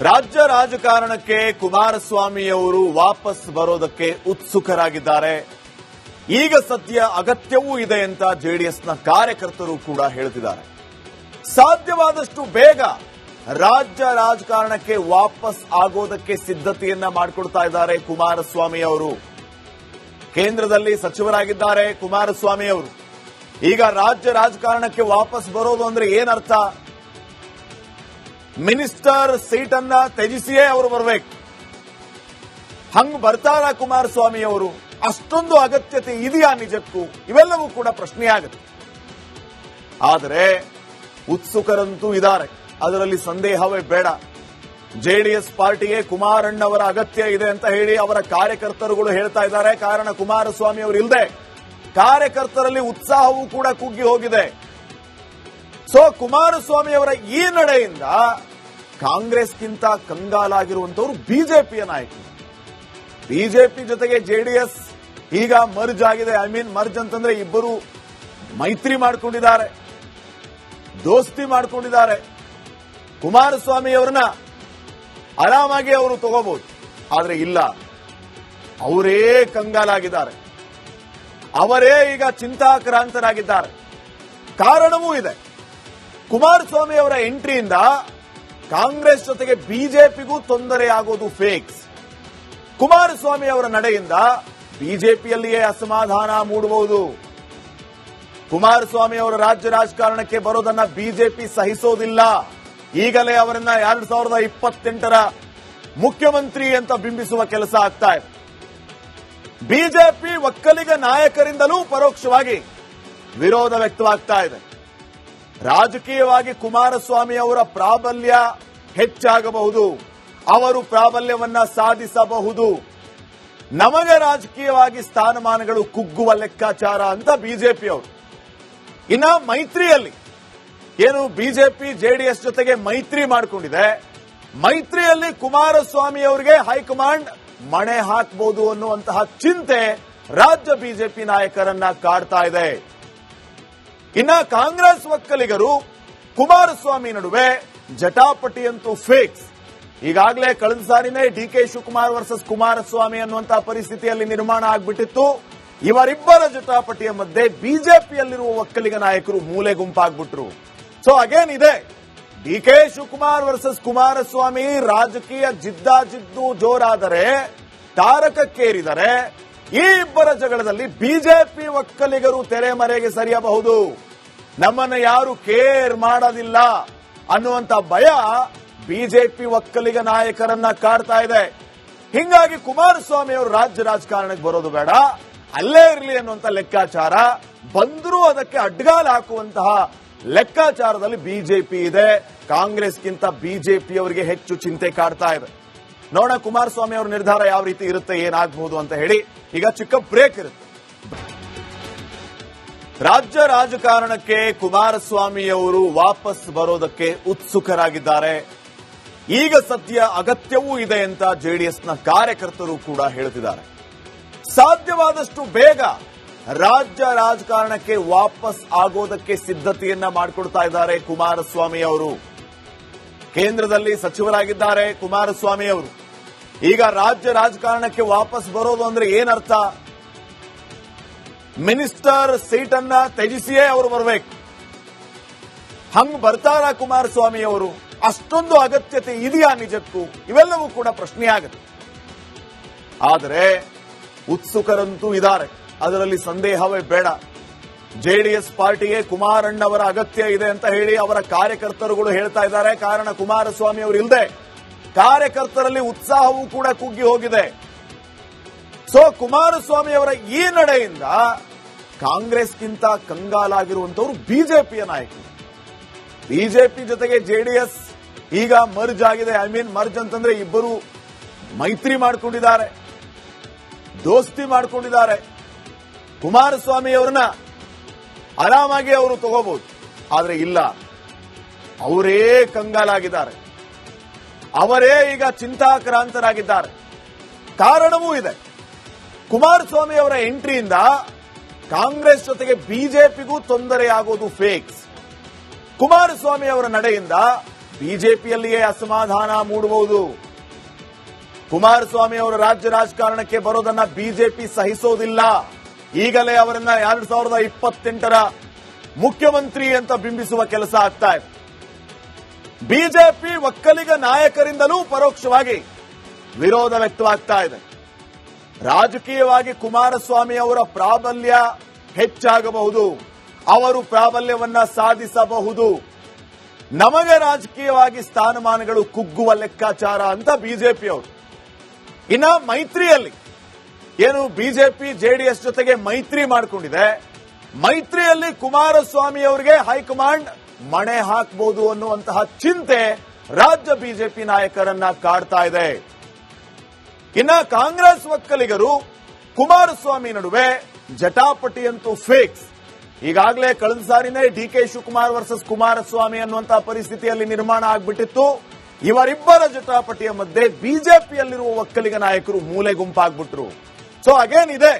ರಾಜ್ಯ ರಾಜಕಾರಣಕ್ಕೆ ಕುಮಾರಸ್ವಾಮಿಯವರು ವಾಪಸ್ ಬರೋದಕ್ಕೆ ಉತ್ಸುಕರಾಗಿದ್ದಾರೆ. ಈಗ ಸದ್ಯ ಅಗತ್ಯವೂ ಇದೆ ಅಂತ ಜೆಡಿಎಸ್ನ ಕಾರ್ಯಕರ್ತರು ಕೂಡ ಹೇಳ್ತಿದ್ದಾರೆ. ಸಾಧ್ಯವಾದಷ್ಟು ಬೇಗ ರಾಜ್ಯ ರಾಜಕಾರಣಕ್ಕೆ ವಾಪಸ್ ಆಗೋದಕ್ಕೆ ಸಿದ್ಧತೆಯನ್ನ ಮಾಡಿಕೊಡ್ತಾ ಇದ್ದಾರೆ ಕುಮಾರಸ್ವಾಮಿ ಅವರು. ಕೇಂದ್ರದಲ್ಲಿ ಸಚಿವರಾಗಿದ್ದಾರೆ ಕುಮಾರಸ್ವಾಮಿ ಅವರು. ಈಗ ರಾಜ್ಯ ರಾಜಕಾರಣಕ್ಕೆ ವಾಪಸ್ ಬರೋದು ಅಂದ್ರೆ ಏನರ್ಥ? ಮಿನಿಸ್ಟರ್ ಸೀಟ್ ಅನ್ನ ತ್ಯಜಿಸಿಯೇ ಅವರು ಬರಬೇಕು. ಹಂಗ್ ಬರ್ತಾರ ಕುಮಾರಸ್ವಾಮಿ ಅವರು? ಅಷ್ಟೊಂದು ಅಗತ್ಯತೆ ಇದೆಯಾ ನಿಜಕ್ಕೂ? ಇವೆಲ್ಲವೂ ಕೂಡ ಪ್ರಶ್ನೆಯಾಗುತ್ತೆ. ಆದರೆ ಉತ್ಸುಕರಂತೂ ಇದ್ದಾರೆ, ಅದರಲ್ಲಿ ಸಂದೇಹವೇ ಬೇಡ. ಜೆಡಿಎಸ್ ಪಾರ್ಟಿಗೆ ಕುಮಾರಣ್ಣವರ ಅಗತ್ಯ ಇದೆ ಅಂತ ಹೇಳಿ ಅವರ ಕಾರ್ಯಕರ್ತರುಗಳು ಹೇಳ್ತಾ ಇದ್ದಾರೆ. ಕಾರಣ ಕುಮಾರಸ್ವಾಮಿ ಅವರು ಇಲ್ಲದೆ ಕಾರ್ಯಕರ್ತರಲ್ಲಿ ಉತ್ಸಾಹವೂ ಕೂಡ ಕುಗ್ಗಿ ಹೋಗಿದೆ. ಸೊ ಕುಮಾರಸ್ವಾಮಿ ಅವರ ಈ ನಡೆಯಿಂದ ಕಾಂಗ್ರೆಸ್ಗಿಂತ ಕಂಗಾಲಾಗಿರುವಂತವರು ಬಿಜೆಪಿಯ ನಾಯಕರು. ಬಿಜೆಪಿ ಜೊತೆಗೆ ಜೆಡಿಎಸ್ ಈಗ ಮರ್ಜ್ ಆಗಿದೆ. ಮರ್ಜ್ ಅಂತಂದ್ರೆ ಇಬ್ಬರು ಮೈತ್ರಿ ಮಾಡಿಕೊಂಡಿದ್ದಾರೆ, ದೋಸ್ತಿ ಮಾಡಿಕೊಂಡಿದ್ದಾರೆ. ಕುಮಾರಸ್ವಾಮಿ ಅವರನ್ನ ಆರಾಮಾಗಿ ಅವರು ತಗೋಬಹುದು. ಆದ್ರೆ ಇಲ್ಲ, ಅವರೇ ಕಂಗಾಲಾಗಿದ್ದಾರೆ, ಅವರೇ ಈಗ ಚಿಂತಾಕ್ರಾಂತರಾಗಿದ್ದಾರೆ. ಕಾರಣವೂ ಇದೆ. ಕುಮಾರಸ್ವಾಮಿ ಅವರ ಎಂಟ್ರಿಯಿಂದ ಕಾಂಗ್ರೆಸ್ ಜೊತೆಗೆ ಬಿಜೆಪಿಗೂ ತೊಂದರೆಯಾಗೋದು ಫೇಕ್ಸ್. ಕುಮಾರಸ್ವಾಮಿ ಅವರ ನಡೆಯಿಂದ ಬಿಜೆಪಿಯಲ್ಲಿಯೇ ಅಸಮಾಧಾನ ಮೂಡಬಹುದು. ಕುಮಾರಸ್ವಾಮಿ ಅವರ ರಾಜ್ಯ ರಾಜಕಾರಣಕ್ಕೆ ಬರೋದನ್ನ ಬಿಜೆಪಿ ಸಹಿಸೋದಿಲ್ಲ. ಈಗಲೇ ಅವರನ್ನ 2028ರ ಮುಖ್ಯಮಂತ್ರಿ ಅಂತ ಬಿಂಬಿಸುವ ಕೆಲಸ ಆಗ್ತಾ ಇದೆ. ಬಿಜೆಪಿ ಒಕ್ಕಲಿಗ ನಾಯಕರಿಂದಲೂ ಪರೋಕ್ಷವಾಗಿ ವಿರೋಧ ವ್ಯಕ್ತವಾಗ್ತಾ ಇದೆ. ರಾಜಕೀಯವಾಗಿ ಕುಮಾರಸ್ವಾಮಿ ಅವರ ಪ್ರಾಬಲ್ಯ ಹೆಚ್ಚಾಗಬಹುದು, ಅವರು ಪ್ರಾಬಲ್ಯವನ್ನ ಸಾಧಿಸಬಹುದು. ನಮಗೆ ರಾಜಕೀಯವಾಗಿ ಸ್ಥಾನಮಾನಗಳು ಕುಗ್ಗುವ ಲೆಕ್ಕಾಚಾರ ಅಂತ ಬಿಜೆಪಿಯವರು. ಇನ್ನ ಮೈತ್ರಿಯಲ್ಲಿ ಏನು ಬಿಜೆಪಿ ಜೆಡಿಎಸ್ ಜೊತೆಗೆ ಮೈತ್ರಿ ಮಾಡಿಕೊಂಡಿದೆ, ಮೈತ್ರಿಯಲ್ಲಿ ಕುಮಾರಸ್ವಾಮಿ ಅವರಿಗೆ ಹೈಕಮಾಂಡ್ ಮಣೆ ಹಾಕಬಹುದು ಅನ್ನುವಂತಹ ಚಿಂತೆ ರಾಜ್ಯ ಬಿಜೆಪಿ ನಾಯಕರನ್ನ ಕಾಡ್ತಾ ಇದೆ. ಇನ್ನ ಕಾಂಗ್ರೆಸ್ ಒಕ್ಕಲಿಗರು ಕುಮಾರಸ್ವಾಮಿ ನಡುವೆ ಜಟಾಪಟಿಯಂತೂ ಫಿಕ್ಸ್. ಈಗಾಗಲೇ ಕಳೆದ ಸಾರಿನೇ ಡಿಕೆ ಶಿವಕುಮಾರ್ ವರ್ಸಸ್ ಕುಮಾರಸ್ವಾಮಿ ಅನ್ನುವಂತಹ ಪರಿಸ್ಥಿತಿಯಲ್ಲಿ ನಿರ್ಮಾಣ ಆಗ್ಬಿಟ್ಟಿತ್ತು. ಇವರಿಬ್ಬರ ಜಟಾಪಟಿಯ ಮಧ್ಯೆ ಬಿಜೆಪಿಯಲ್ಲಿರುವ ಒಕ್ಕಲಿಗ ನಾಯಕರು ಮೂಲೆ ಗುಂಪಾಗ್ಬಿಟ್ರು. ಸೊ ಅಗೇನ್ ಇದೆ ಡಿಕೆ ಶಿವಕುಮಾರ್ ವರ್ಸಸ್ ಕುಮಾರಸ್ವಾಮಿ ರಾಜಕೀಯ ಜಿದ್ದಾಜಿದ್ದು ಜೋರಾದರೆ, ತಾರಕಕ್ಕೇರಿದರೆ ಈ ಇಬ್ಬರ ಜಗಳದಲ್ಲಿ ಬಿಜೆಪಿ ಒಕ್ಕಲಿಗರು ತೆರೆಮರೆಗೆ ಸರಿಯಬಹುದು. ನಮ್ಮನ್ನ ಯಾರು ಕೇರ್ ಮಾಡೋದಿಲ್ಲ ಅನ್ನುವಂತ ಭಯ ಬಿಜೆಪಿ ಒಕ್ಕಲಿಗ ನಾಯಕರನ್ನ ಕಾಡ್ತಾ ಇದೆ. ಹಿಂಗಾಗಿ ಕುಮಾರಸ್ವಾಮಿ ಅವರು ರಾಜ್ಯ ರಾಜಕಾರಣಕ್ಕೆ ಬರೋದು ಬೇಡ, ಅಲ್ಲೇ ಇರಲಿ ಅನ್ನುವಂತ ಲೆಕ್ಕಾಚಾರ. ಬಂದರೂ ಅದಕ್ಕೆ ಅಡ್ಗಾಲ ಹಾಕುವಂತಹ ಲೆಕ್ಕಾಚಾರದಲ್ಲಿ ಬಿಜೆಪಿ ಇದೆ. ಕಾಂಗ್ರೆಸ್ಗಿಂತ ಬಿಜೆಪಿಯವರಿಗೆ ಹೆಚ್ಚು ಚಿಂತೆ ಕಾಡ್ತಾ ಇದೆ. ನೋಡೋಣ ಕುಮಾರಸ್ವಾಮಿ ಅವರ ನಿರ್ಧಾರ ಯಾವ ರೀತಿ ಇರುತ್ತೆ, ಏನಾಗಬಹುದು ಅಂತ ಹೇಳಿ. ಈಗ ಚಿಕ್ಕ ಬ್ರೇಕ್ ಇರುತ್ತೆ. ರಾಜ್ಯ ರಾಜಕಾರಣಕ್ಕೆ ಕುಮಾರಸ್ವಾಮಿಯವರು ವಾಪಸ್ ಬರೋದಕ್ಕೆ ಉತ್ಸುಕರಾಗಿದ್ದಾರೆ. ಈಗ ಸದ್ಯ ಅಗತ್ಯವೂ ಇದೆ ಅಂತ ಜೆಡಿಎಸ್ನ ಕಾರ್ಯಕರ್ತರು ಕೂಡ ಹೇಳ್ತಿದ್ದಾರೆ. ಸಾಧ್ಯವಾದಷ್ಟು ಬೇಗ ರಾಜ್ಯ ರಾಜಕಾರಣಕ್ಕೆ ವಾಪಸ್ ಆಗೋದಕ್ಕೆ ಸಿದ್ಧತೆಯನ್ನ ಮಾಡಿಕೊಡ್ತಾ ಇದ್ದಾರೆ ಕುಮಾರಸ್ವಾಮಿ ಅವರು. ಕೇಂದ್ರದಲ್ಲಿ ಸಚಿವರಾಗಿದ್ದಾರೆ ಕುಮಾರಸ್ವಾಮಿ ಅವರು. ಈಗ ರಾಜ್ಯ ರಾಜಕಾರಣಕ್ಕೆ ವಾಪಸ್ ಬರೋದು ಅಂದ್ರೆ ಏನರ್ಥ? ಮಿನಿಸ್ಟರ್ ಸೀಟ್ ಅನ್ನ ತ್ಯಜಿಸಿಯೇ ಅವರು ಬರಬೇಕು. ಹಂಗ್ ಬರ್ತಾರ ಕುಮಾರಸ್ವಾಮಿ ಅವರು? ಅಷ್ಟೊಂದು ಅಗತ್ಯತೆ ಇದೆಯಾ ನಿಜಕ್ಕೂ? ಇವೆಲ್ಲವೂ ಕೂಡ ಪ್ರಶ್ನೆಯಾಗುತ್ತೆ. ಆದರೆ ಉತ್ಸುಕರಂತೂ ಇದ್ದಾರೆ, ಅದರಲ್ಲಿ ಸಂದೇಹವೇ ಬೇಡ. ಜೆಡಿಎಸ್ ಪಾರ್ಟಿಗೆ ಕುಮಾರಣ್ಣವರ ಅಗತ್ಯ ಇದೆ ಅಂತ ಹೇಳಿ ಅವರ ಕಾರ್ಯಕರ್ತರುಗಳು ಹೇಳ್ತಾ ಇದ್ದಾರೆ. ಕಾರಣ ಕುಮಾರಸ್ವಾಮಿ ಅವರು ಇಲ್ಲದೆ ಕಾರ್ಯಕರ್ತರಲ್ಲಿ ಉತ್ಸಾಹವೂ ಕೂಡ ಕುಗ್ಗಿ ಹೋಗಿದೆ. ಸೊ ಕುಮಾರಸ್ವಾಮಿ ಅವರ ಈ ನಡೆಯಿಂದ ಕಾಂಗ್ರೆಸ್ಗಿಂತ ಕಂಗಾಲಾಗಿರುವಂತವರು ಬಿಜೆಪಿಯ ನಾಯಕರು. ಬಿಜೆಪಿ ಜೊತೆಗೆ ಜೆಡಿಎಸ್ ಈಗ ಮರ್ಜ್ ಆಗಿದೆ. ಮರ್ಜ್ ಅಂತಂದ್ರೆ ಇಬ್ಬರು ಮೈತ್ರಿ ಮಾಡಿಕೊಂಡಿದ್ದಾರೆ, ದೋಸ್ತಿ ಮಾಡಿಕೊಂಡಿದ್ದಾರೆ. ಕುಮಾರಸ್ವಾಮಿ ಅವರನ್ನ ಆರಾಮಾಗಿ ಅವರು ತಗೋಬಹುದು. ಆದ್ರೆ ಇಲ್ಲ, ಅವರೇ ಕಂಗಾಲಾಗಿದ್ದಾರೆ, ಅವರೇ ಈಗ ಚಿಂತಾಕ್ರಾಂತರಾಗಿದ್ದಾರೆ. ಕಾರಣವೂ ಇದೆ. ಕುಮಾರಸ್ವಾಮಿ ಅವರ ಎಂಟ್ರಿಯಿಂದ ಕಾಂಗ್ರೆಸ್ ಜೊತೆಗೆ ಬಿಜೆಪಿಗೂ ತೊಂದರೆಯಾಗೋದು ಫೇಕ್ಸ್. ಕುಮಾರಸ್ವಾಮಿ ಅವರ ನಡೆಯಿಂದ ಬಿಜೆಪಿಯಲ್ಲಿಯೇ ಅಸಮಾಧಾನ ಮೂಡಬಹುದು. ಕುಮಾರಸ್ವಾಮಿ ಅವರು ರಾಜ್ಯ ರಾಜಕಾರಣಕ್ಕೆ ಬರೋದನ್ನ ಬಿಜೆಪಿ ಸಹಿಸೋದಿಲ್ಲ. ಈಗಲೇ ಅವರನ್ನ 2028ರ ಮುಖ್ಯಮಂತ್ರಿ ಅಂತ ಬಿಂಬಿಸುವ ಕೆಲಸ ಆಗ್ತಾ ಇದೆ. ಬಿಜೆಪಿ ಒಕ್ಕಲಿಗ ನಾಯಕರಿಂದಲೂ ಪರೋಕ್ಷವಾಗಿ ವಿರೋಧ ವ್ಯಕ್ತವಾಗ್ತಾ ಇದೆ. ರಾಜಕೀಯವಾಗಿ ಕುಮಾರಸ್ವಾಮಿ ಅವರ ಪ್ರಾಬಲ್ಯ ಹೆಚ್ಚಾಗಬಹುದು, ಅವರು ಪ್ರಾಬಲ್ಯವನ್ನ ಸಾಧಿಸಬಹುದು, ನಮಗೆ ರಾಜಕೀಯವಾಗಿ ಸ್ಥಾನಮಾನಗಳು ಕುಗ್ಗುವ ಲೆಕ್ಕಾಚಾರ ಅಂತ ಬಿಜೆಪಿಯವರು. ಇನ್ನ ಮೈತ್ರಿಯಲ್ಲಿ ಏನು ಬಿಜೆಪಿ ಜೆಡಿಎಸ್ ಜೊತೆಗೆ ಮೈತ್ರಿ ಮಾಡಿಕೊಂಡಿದೆ, ಮೈತ್ರಿಯಲ್ಲಿ ಕುಮಾರಸ್ವಾಮಿ ಅವರಿಗೆ ಹೈಕಮಾಂಡ್ ಮಣೆ ಹಾಕಬಹುದು ಅನ್ನುವಂತಹ ಚಿಂತೆ ರಾಜ್ಯ ಬಿಜೆಪಿ ನಾಯಕರನ್ನ ಕಾಡ್ತಾ ಇದೆ. ಇನ್ನ ಕಾಂಗ್ರೆಸ್ ಒಕ್ಕಲಿಗರು ಕುಮಾರಸ್ವಾಮಿ ನಡುವೆ ಜಟಾಪಟಿ ಅಂತೂ ಫಿಕ್ಸ್. ಈಗಾಗಲೇ ಕಳೆದ ಸಾರಿನೇ ಡಿಕೆ ಶಿವಕುಮಾರ್ ವರ್ಸಸ್ ಕುಮಾರಸ್ವಾಮಿ ಅನ್ನುವಂತಹ ಪರಿಸ್ಥಿತಿಯಲ್ಲಿ ನಿರ್ಮಾಣ ಆಗ್ಬಿಟ್ಟಿತ್ತು. ಇವರಿಬ್ಬರ ಜಟಾಪಟಿಯ ಮಧ್ಯೆ ಬಿಜೆಪಿಯಲ್ಲಿರುವ ಒಕ್ಕಲಿಗ ನಾಯಕರು ಮೂಲೆ ಗುಂಪಾಗ್ಬಿಟ್ರು. ಸೊ ಅಗೇನ್ ಇದೆ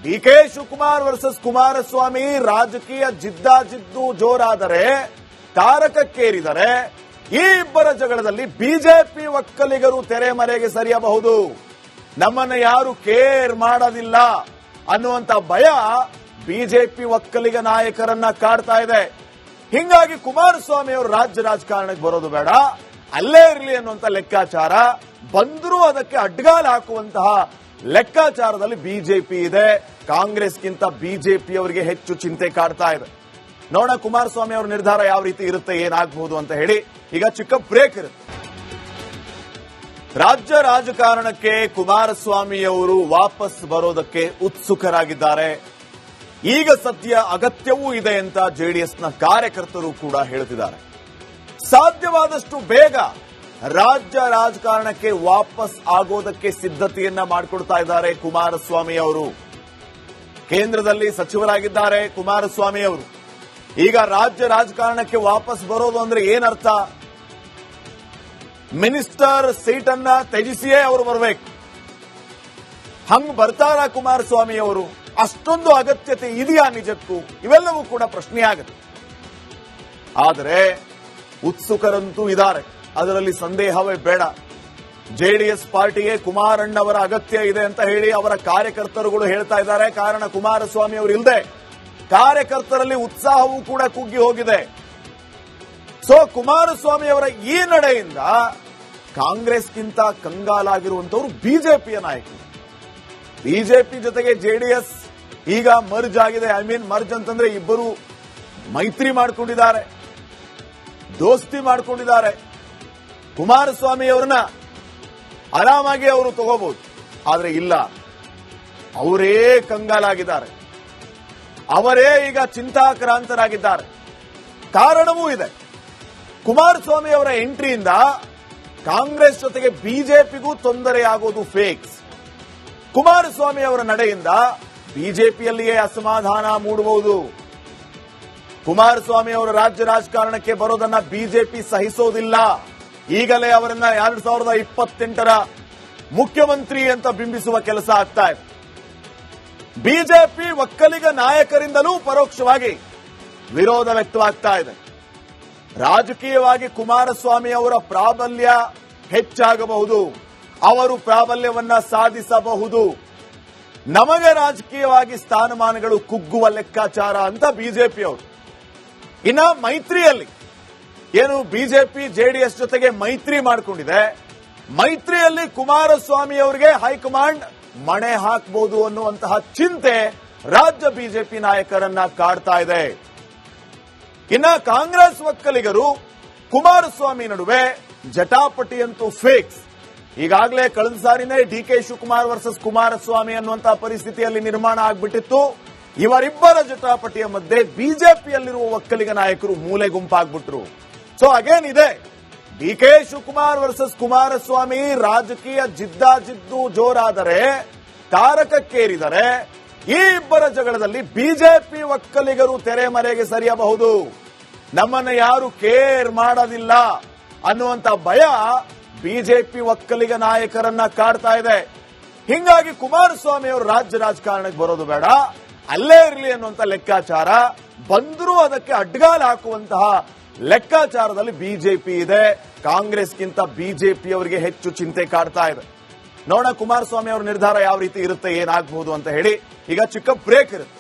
ಡಿಕೆ ಶಿವಕುಮಾರ್ ವರ್ಸಸ್ ಕುಮಾರಸ್ವಾಮಿ ರಾಜಕೀಯ ಜಿದ್ದಾಜಿದ್ದು ಜೋರಾದರೆ, ತಾರಕಕ್ಕೇರಿದರೆ ಈ ಇಬ್ಬರ ಜಗಳದಲ್ಲಿ ಬಿಜೆಪಿ ಒಕ್ಕಲಿಗರು ತೆರೆಮರೆಗೆ ಸರಿಯಬಹುದು. ನಮ್ಮನ್ನ ಯಾರು ಕೇರ್ ಮಾಡೋದಿಲ್ಲ ಅನ್ನುವಂತ ಭಯ ಬಿಜೆಪಿ ಒಕ್ಕಲಿಗ ನಾಯಕರನ್ನ ಕಾಡ್ತಾ ಇದೆ. ಹಿಂಗಾಗಿ ಕುಮಾರಸ್ವಾಮಿ ಅವರು ರಾಜ್ಯ ರಾಜಕಾರಣಕ್ಕೆ ಬರೋದು ಬೇಡ, ಅಲ್ಲೇ ಇರಲಿ ಅನ್ನುವಂತ ಲೆಕ್ಕಾಚಾರ, ಬಂದರೂ ಅದಕ್ಕೆ ಅಡ್ಡಗಾಲ ಹಾಕುವಂತಹ ಲೆಕ್ಕಾಚಾರದಲ್ಲಿ ಬಿಜೆಪಿ ಇದೆ. ಕಾಂಗ್ರೆಸ್ಗಿಂತ ಬಿಜೆಪಿ ಅವರಿಗೆ ಹೆಚ್ಚು ಚಿಂತೆ ಕಾಡ್ತಾ ಇದೆ. ನೋಡೋಣ ಕುಮಾರಸ್ವಾಮಿ ಅವರ ನಿರ್ಧಾರ ಯಾವ ರೀತಿ ಇರುತ್ತೆ, ಏನಾಗಬಹುದು ಅಂತ ಹೇಳಿ. ಈಗ ಚಿಕ್ಕ ಬ್ರೇಕ್ ಇರುತ್ತೆ. ರಾಜ್ಯ ರಾಜಕಾರಣಕ್ಕೆ ಕುಮಾರಸ್ವಾಮಿ ಅವರು ವಾಪಸ್ ಬರೋದಕ್ಕೆ ಉತ್ಸುಕರಾಗಿದ್ದಾರೆ. ಈಗ ಸದ್ಯ ಅಗತ್ಯವೂ ಇದೆ ಅಂತ ಜೆಡಿಎಸ್ನ ಕಾರ್ಯಕರ್ತರು ಕೂಡ ಹೇಳುತ್ತಿದ್ದಾರೆ. ಸಾಧ್ಯವಾದಷ್ಟು ಬೇಗ ರಾಜ್ಯ ರಾಜಕಾರಣಕ್ಕೆ ವಾಪಸ್ ಆಗೋದಕ್ಕೆ ಸಿದ್ಧತೆಯನ್ನ ಮಾಡಿಕೊಡ್ತಾ ಇದ್ದಾರೆ ಕುಮಾರಸ್ವಾಮಿ ಅವರು. ಕೇಂದ್ರದಲ್ಲಿ ಸಚಿವರಾಗಿದ್ದಾರೆ ಕುಮಾರಸ್ವಾಮಿ ಅವರು. ಈಗ ರಾಜ್ಯ ರಾಜಕಾರಣಕ್ಕೆ ವಾಪಸ್ ಬರೋದು ಅಂದ್ರೆ ಏನರ್ಥ? ಮಿನಿಸ್ಟರ್ ಸೀಟ್ ಅನ್ನ ತ್ಯಜಿಸಿಯೇ ಅವರು ಬರಬೇಕು. ಹಂಗ್ ಬರ್ತಾರ ಕುಮಾರಸ್ವಾಮಿ ಅವರು? ಅಷ್ಟೊಂದು ಅಗತ್ಯತೆ ಇದೆಯಾ ನಿಜಕ್ಕೂ? ಇವೆಲ್ಲವೂ ಕೂಡ ಪ್ರಶ್ನೆಯಾಗುತ್ತೆ. ಆದರೆ ಉತ್ಸುಕರಂತೂ ಇದ್ದಾರೆ, ಅದರಲ್ಲಿ ಸಂದೇಹವೇ ಬೇಡ. ಜೆಡಿಎಸ್ ಪಾರ್ಟಿಗೆ ಕುಮಾರಣ್ಣವರ ಅಗತ್ಯ ಇದೆ ಅಂತ ಹೇಳಿ ಅವರ ಕಾರ್ಯಕರ್ತರುಗಳು ಹೇಳ್ತಾ ಇದ್ದಾರೆ. ಕಾರಣ ಕುಮಾರಸ್ವಾಮಿ ಅವರು ಇಲ್ಲದೆ ಕಾರ್ಯಕರ್ತರಲ್ಲಿ ಉತ್ಸಾಹವೂ ಕೂಡ ಕುಗ್ಗಿ ಹೋಗಿದೆ. ಸೊ ಕುಮಾರಸ್ವಾಮಿ ಅವರ ಈ ನಡೆಯಿಂದ ಕಾಂಗ್ರೆಸ್ಗಿಂತ ಕಂಗಾಲಾಗಿರುವಂತವರು ಬಿಜೆಪಿಯ ನಾಯಕರು. ಬಿಜೆಪಿ ಜೊತೆಗೆ ಜೆಡಿಎಸ್ ಈಗ ಮರ್ಜ್ ಆಗಿದೆ. ಮರ್ಜ್ ಅಂತಂದ್ರೆ ಇಬ್ಬರು ಮೈತ್ರಿ ಮಾಡಿಕೊಂಡಿದ್ದಾರೆ, ದೋಸ್ತಿ ಮಾಡಿಕೊಂಡಿದ್ದಾರೆ. ಕುಮಾರಸ್ವಾಮಿ ಅವರನ್ನ ಆರಾಮಾಗಿ ಅವರು ತಗೋಬಹುದು. ಆದ್ರೆ ಇಲ್ಲ, ಅವರೇ ಕಂಗಾಲಾಗಿದ್ದಾರೆ, ಅವರೇ ಈಗ ಚಿಂತಾಕ್ರಾಂತರಾಗಿದ್ದಾರೆ. ಕಾರಣವೂ ಇದೆ. ಕುಮಾರಸ್ವಾಮಿ ಅವರ ಎಂಟ್ರಿಯಿಂದ ಕಾಂಗ್ರೆಸ್ ಜೊತೆಗೆ ಬಿಜೆಪಿಗೂ ತೊಂದರೆಯಾಗೋದು ಫೇಕ್ಸ್. ಕುಮಾರಸ್ವಾಮಿ ಅವರ ನಡೆಯಿಂದ ಬಿಜೆಪಿಯಲ್ಲಿಯೇ ಅಸಮಾಧಾನ ಮೂಡಬಹುದು. ಕುಮಾರಸ್ವಾಮಿ ಅವರು ರಾಜ್ಯ ರಾಜಕಾರಣಕ್ಕೆ ಬರೋದನ್ನ ಬಿಜೆಪಿ ಸಹಿಸೋದಿಲ್ಲ. ಈಗಲೇ ಅವರನ್ನ 2028ರ ಮುಖ್ಯಮಂತ್ರಿ ಅಂತ ಬಿಂಬಿಸುವ ಕೆಲಸ ಆಗ್ತಾ ಇದೆ. ಬಿಜೆಪಿ ಒಕ್ಕಲಿಗ ನಾಯಕರಿಂದಲೂ ಪರೋಕ್ಷವಾಗಿ ವಿರೋಧ ವ್ಯಕ್ತವಾಗ್ತಾ ಇದೆ. ರಾಜಕೀಯವಾಗಿ ಕುಮಾರಸ್ವಾಮಿ ಅವರ ಪ್ರಾಬಲ್ಯ ಹೆಚ್ಚಾಗಬಹುದು, ಅವರು ಪ್ರಾಬಲ್ಯವನ್ನ ಸಾಧಿಸಬಹುದು, ನಮಗೆ ರಾಜಕೀಯವಾಗಿ ಸ್ಥಾನಮಾನಗಳು ಕುಗ್ಗುವ ಲೆಕ್ಕಾಚಾರ ಅಂತ ಬಿಜೆಪಿಯವರು. ಇನ್ನ ಮೈತ್ರಿಯಲ್ಲಿ ಏನು ಬಿಜೆಪಿ ಜೆಡಿಎಸ್ ಜೊತೆಗೆ ಮೈತ್ರಿ ಮಾಡಿಕೊಂಡಿದೆ, ಮೈತ್ರಿಯಲ್ಲಿ ಕುಮಾರಸ್ವಾಮಿ ಅವರಿಗೆ ಹೈಕಮಾಂಡ್ ಮಣೆ ಹಾಕಬಹುದು ಅನ್ನುವಂತಹ ಚಿಂತೆ ರಾಜ್ಯ ಬಿಜೆಪಿ ನಾಯಕರನ್ನ ಕಾಡ್ತಾ ಇದೆ. ಇನ್ನ ಕಾಂಗ್ರೆಸ್ ಒಕ್ಕಲಿಗರು ಕುಮಾರಸ್ವಾಮಿ ನಡುವೆ ಜಟಾಪಟಿ ಅಂತೂ ಫಿಕ್ಸ್. ಈಗಾಗಲೇ ಕಳೆದ ಸಾರಿನೇ ಡಿಕೆ ಶಿವಕುಮಾರ್ ವರ್ಸಸ್ ಕುಮಾರಸ್ವಾಮಿ ಅನ್ನುವಂತಹ ಪರಿಸ್ಥಿತಿಯಲ್ಲಿ ನಿರ್ಮಾಣ ಆಗ್ಬಿಟ್ಟಿತ್ತು. ಇವರಿಬ್ಬರ ಜಟಾಪಟಿಯ ಮಧ್ಯೆ ಬಿಜೆಪಿಯಲ್ಲಿರುವ ಒಕ್ಕಲಿಗ ನಾಯಕರು ಮೂಲೆ ಗುಂಪಾಗ್ಬಿಟ್ರು. ಸೊ ಅಗೇನ್ ಇದೆ ಡಿಕೆ ಶಿವಕುಮಾರ್ ವರ್ಸಸ್ ಕುಮಾರಸ್ವಾಮಿ ರಾಜಕೀಯ ಜಿದ್ದಾಜಿದ್ದು ಜೋರಾದರೆ, ತಾರಕಕ್ಕೇರಿದರೆ ಈ ಇಬ್ಬರ ಜಗಳದಲ್ಲಿ ಬಿಜೆಪಿ ಒಕ್ಕಲಿಗರು ತೆರೆಮರೆಗೆ ಸರಿಯಬಹುದು. ನಮ್ಮನ್ನ ಯಾರು ಕೇರ್ ಮಾಡೋದಿಲ್ಲ ಅನ್ನುವಂತ ಭಯ ಬಿಜೆಪಿ ಒಕ್ಕಲಿಗ ನಾಯಕರನ್ನ ಕಾಡ್ತಾ ಇದೆ. ಹಿಂಗಾಗಿ ಕುಮಾರಸ್ವಾಮಿ ಅವರು ರಾಜ್ಯ ರಾಜಕಾರಣಕ್ಕೆ ಬರೋದು ಬೇಡ, ಅಲ್ಲೇ ಇರಲಿ ಅನ್ನುವಂತ ಲೆಕ್ಕಾಚಾರ, ಬಂದರೂ ಅದಕ್ಕೆ ಅಡ್ಡಗಾಲ ಹಾಕುವಂತಹ ಲೆಕ್ಕಾಚಾರದಲ್ಲಿ ಬಿಜೆಪಿ ಇದೆ, ಕಾಂಗ್ರೆಸ್ಗಿಂತ ಬಿಜೆಪಿ ಅವರಿಗೆ ಹೆಚ್ಚು ಚಿಂತೆ ಕಾಡ್ತಾ ಇದೆ. ನೋಡೋಣ ಕುಮಾರಸ್ವಾಮಿ ಅವರ ನಿರ್ಧಾರ ಯಾವ ರೀತಿ ಇರುತ್ತೆ, ಏನಾಗಬಹುದು ಅಂತ ಹೇಳಿ. ಈಗ ಚಿಕ್ಕ ಬ್ರೇಕ್ ಇರುತ್ತೆ.